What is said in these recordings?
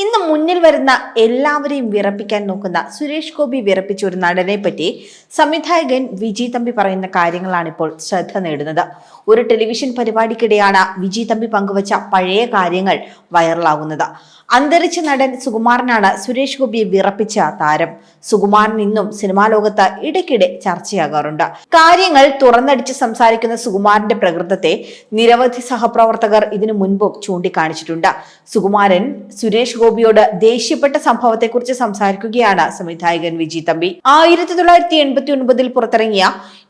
ഇന്ന് മുന്നിൽ വരുന്ന എല്ലാവരെയും വിറപ്പിക്കാൻ നോക്കുന്ന സുരേഷ് ഗോപി വിറപ്പിച്ച ഒരു നടനെ പറ്റി സംവിധായകൻ വിജയ് തമ്പി പറയുന്ന കാര്യങ്ങളാണ് ഇപ്പോൾ ശ്രദ്ധ നേടുന്നത്. ഒരു ടെലിവിഷൻ പരിപാടിക്കിടെയാണ് വിജയ് തമ്പി പങ്കുവച്ച പഴയ കാര്യങ്ങൾ വൈറലാകുന്നത്. അന്തരിച്ച നടൻ സുകുമാരനാണ് സുരേഷ് ഗോപിയെ വിറപ്പിച്ച താരം. സുകുമാരൻ ഇന്നും സിനിമാ ലോകത്ത് ഇടയ്ക്കിടെ ചർച്ചയാകാറുണ്ട്. കാര്യങ്ങൾ തുറന്നടിച്ച് സംസാരിക്കുന്ന സുകുമാരന്റെ പ്രകൃതത്തെ നിരവധി സഹപ്രവർത്തകർ ഇതിനു മുൻപും ചൂണ്ടിക്കാണിച്ചിട്ടുണ്ട്. സുകുമാരൻ സുരേഷ് ഗോപിയോട് ദേഷ്യപ്പെട്ട സംഭവത്തെക്കുറിച്ച് സംസാരിക്കുകയാണ് സംവിധായകൻ വിജയ് തമ്പി. 1989 പുറത്തിറങ്ങിയ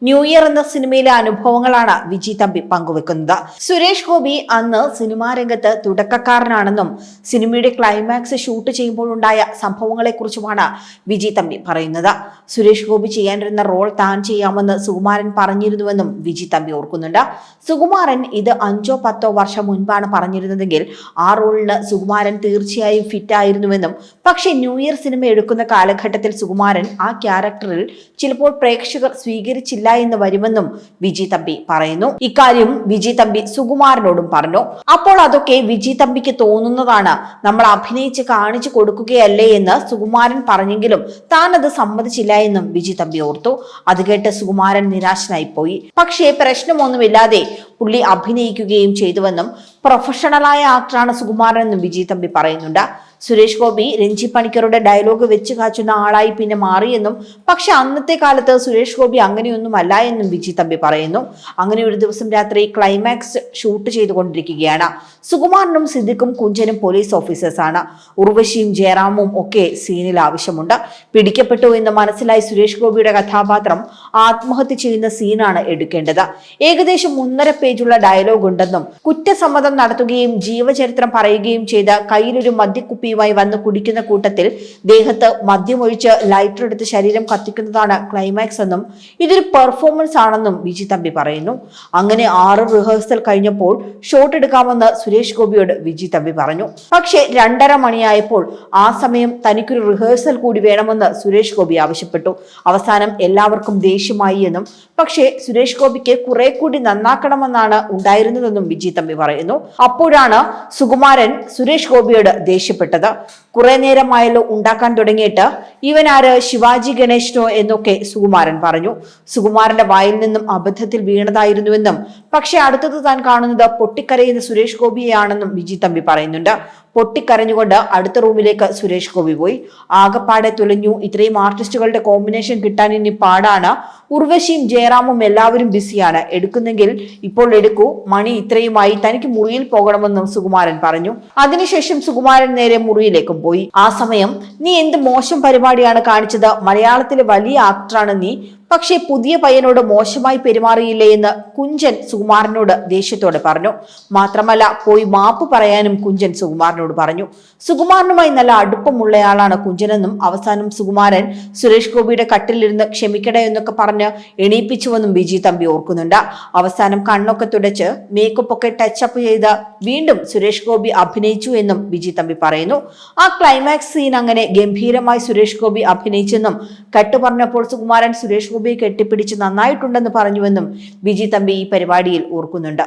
ന്യൂ ഇയർ എന്ന സിനിമയിലെ അനുഭവങ്ങളാണ് വിജയ് തമ്പി പങ്കുവെക്കുന്നത്. സുരേഷ് ഗോപി അന്ന് സിനിമാ രംഗത്ത് തുടക്കക്കാരനാണെന്നും സിനിമയുടെ ക്ലൈമാക്സ് ഷൂട്ട് ചെയ്യുമ്പോഴുണ്ടായ സംഭവങ്ങളെക്കുറിച്ചുമാണ് വിജയ് തമ്പി പറയുന്നത്. സുരേഷ് ഗോപി ചെയ്യാനിരുന്ന റോൾ താൻ ചെയ്യാമെന്ന് സുകുമാരൻ പറഞ്ഞിരുന്നുവെന്നും വിജയ് തമ്പി ഓർക്കുന്നുണ്ട്. സുകുമാരൻ ഇത് 5-10 വർഷം മുൻപാണ് പറഞ്ഞിരുന്നതെങ്കിൽ ആ റോളിന് സുകുമാരൻ തീർച്ചയായും ഫിറ്റ് ആയിരുന്നുവെന്നും, പക്ഷേ ന്യൂ ഇയർ സിനിമ എടുക്കുന്ന കാലഘട്ടത്തിൽ സുകുമാരൻ ആ ക്യാരക്ടറിൽ ചിലപ്പോൾ പ്രേക്ഷകർ സ്വീകരിച്ചില്ല എന്ന് വരുമെന്നും വിജയ് തമ്പി പറയുന്നു. ഇക്കാര്യം വിജയ് തമ്പി സുകുമാരനോടും പറഞ്ഞു. അപ്പോൾ അതൊക്കെ വിജയ് തമ്പിക്ക് തോന്നുന്നതാണ്, നമ്മൾ അഭിനയിച്ച് കാണിച്ചു കൊടുക്കുകയല്ലേ എന്ന് സുകുമാരൻ പറഞ്ഞെങ്കിലും താൻ അത് സമ്മതിച്ചില്ല എന്നും വിജയ് തമ്പി ഓർത്തു. അത് കേട്ട് സുകുമാരൻ നിരാശനായി പോയി. പക്ഷേ പ്രശ്നമൊന്നുമില്ലാതെ പുള്ളി അഭിനയിക്കുകയും ചെയ്തുവെന്നും പ്രൊഫഷണലായ ആക്ടറാണ് സുകുമാരൻ എന്നും വിജയ് തമ്പി പറയുന്നുണ്ട്. സുരേഷ് ഗോപി രഞ്ജി പണിക്കരുടെ ഡയലോഗ് വെച്ച് കാച്ചുന്ന ആളായി പിന്നെ മാറിയെന്നും, പക്ഷെ അന്നത്തെ കാലത്ത് സുരേഷ് ഗോപി അങ്ങനെയൊന്നും അല്ല എന്നും വിജയ് തമ്പി പറയുന്നു. അങ്ങനെ ഒരു ദിവസം രാത്രി ക്ലൈമാക്സ് ഷൂട്ട് ചെയ്തുകൊണ്ടിരിക്കുകയാണ്. സുകുമാരനും സിദ്ദിഖും കുഞ്ചനും പോലീസ് ഓഫീസേഴ്സാണ്. ഉർവശിയും ജയറാമും ഒക്കെ സീനിൽ ആവശ്യമുണ്ട്. പിടിക്കപ്പെട്ടു എന്ന് മനസ്സിലായി സുരേഷ് ഗോപിയുടെ കഥാപാത്രം ആത്മഹത്യ ചെയ്യുന്ന സീനാണ് എടുക്കേണ്ടത്. ഏകദേശം 1.5 പേജുള്ള ഡയലോഗ് ഉണ്ടെന്നും, കുറ്റസമ്മതം നടത്തുകയും ജീവചരിത്രം പറയുകയും ചെയ്ത കയ്യിലൊരു മദ്യക്കുപ്പിയുമായി വന്ന് കുടിക്കുന്ന കൂട്ടത്തിൽ ദേഹത്ത് മദ്യമൊഴിച്ച് ലൈറ്റർ എടുത്ത് ശരീരം കത്തിക്കുന്നതാണ് ക്ലൈമാക്സ് എന്നും ഇതൊരു പെർഫോമൻസ് ആണെന്നും വിജയ് തമ്പി പറയുന്നു. അങ്ങനെ 6 റിഹേഴ്സൽ കഴിഞ്ഞപ്പോൾ ഷോട്ട് എടുക്കാമെന്ന് സുരേഷ് ഗോപിയോട് വിജയ് തമ്പി പറഞ്ഞു. പക്ഷേ 2:30 മണിയായപ്പോൾ ആ സമയം തനിക്കൊരു റിഹേഴ്സൽ കൂടി വേണമെന്ന് സുരേഷ് ഗോപി ആവശ്യപ്പെട്ടു. അവസാനം എല്ലാവർക്കും ദേഷ്യമായി എന്നും, പക്ഷേ സുരേഷ് ഗോപിക്ക് കുറെ കൂടി നന്നാക്കണമെന്നാണ് ഉണ്ടായിരുന്നതെന്നും വിജയ് തമ്പി പറയുന്നു. അപ്പോഴാണ് സുകുമാരൻ സുരേഷ് ഗോപിയോട് ദേഷ്യപ്പെട്ടത്. കുറെ നേരമായല്ലോ ഉണ്ടാക്കാൻ തുടങ്ങിയിട്ട്, ഇവൻ ആര്, ശിവാജി ഗണേശനോ എന്നൊക്കെ സുകുമാരൻ പറഞ്ഞു. സുകുമാരന്റെ വായിൽ നിന്നും അബദ്ധത്തിൽ വീണതായിരുന്നുവെന്നും, പക്ഷെ അടുത്തത് താൻ കാണുന്നത് പൊട്ടിക്കരയുന്ന സുരേഷ് ഗോപിയെയാണെന്നും വിജയ് തമ്പി പറയുന്നുണ്ട്. പൊട്ടിക്കരഞ്ഞുകൊണ്ട് അടുത്ത റൂമിലേക്ക് സുരേഷ് ഗോപി പോയി. ആകപ്പാടെ തുലഞ്ഞു. ഇത്രയും ആർട്ടിസ്റ്റുകളുടെ കോമ്പിനേഷൻ കിട്ടാൻ ഇനി പാടാണ്. ഉർവശിയും ജയറാമും എല്ലാവരും ബിസിയാണ്. എടുക്കുന്നെങ്കിൽ ഇപ്പോൾ എടുക്കൂ, മണി ഇത്രയുമായി, തനിക്ക് മുറിയിൽ പോകണമെന്നും സുകുമാരൻ പറഞ്ഞു. അതിനുശേഷം സുകുമാരൻ നേരെ മുറിയിലേക്കും പോയി. ആ സമയം, നീ എന്ത് മോശം പരിപാടിയാണ് കാണിച്ചത്, മലയാളത്തിലെ വലിയ ആക്ടറാണ് നീ, പക്ഷേ പുതിയ പയ്യനോട് മോശമായി പെരുമാറിയില്ലേ എന്ന് കുഞ്ചൻ സുകുമാരനോട് ദേഷ്യത്തോടെ പറഞ്ഞു. മാത്രമല്ല പോയി മാപ്പ് പറയാനും കുഞ്ചൻ സുകുമാരനോട് പറഞ്ഞു. സുകുമാരനുമായി നല്ല അടുപ്പമുള്ളയാളാണ് കുഞ്ചനെന്നും, അവസാനം സുകുമാരൻ സുരേഷ് ഗോപിയുടെ കട്ടിലിരുന്ന് ക്ഷമിക്കടേ എന്നൊക്കെ പറഞ്ഞ് എണീപ്പിച്ചുവെന്നും വിജയ് തമ്പി ഓർക്കുന്നുണ്ട്. അവസാനം കണ്ണൊക്കെ തുടച്ച് മേക്കപ്പ് ഒക്കെ ടച്ചപ്പ് ചെയ്ത് വീണ്ടും സുരേഷ് ഗോപി അഭിനയിച്ചു എന്നും വിജയ് തമ്പി പറയുന്നു. ആ ക്ലൈമാക്സ് സീൻ അങ്ങനെ ഗംഭീരമായി സുരേഷ് ഗോപി അഭിനയിച്ചെന്നും, കട്ട് പറഞ്ഞപ്പോൾ സുകുമാരൻ സുരേഷ് ഗോപിയെ കെട്ടിപ്പിടിച്ച് നന്നായിട്ടുണ്ടെന്ന് പറഞ്ഞുവെന്നും വിജയ് തമ്പി ഈ പരിപാടിയിൽ ഓർക്കുന്നുണ്ട്.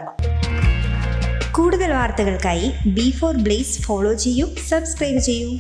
കൂടുതൽ വാർത്തകൾക്കായി B4 Blaze ഫോളോ ചെയ്യൂ, സബ്സ്ക്രൈബ് ചെയ്യൂ.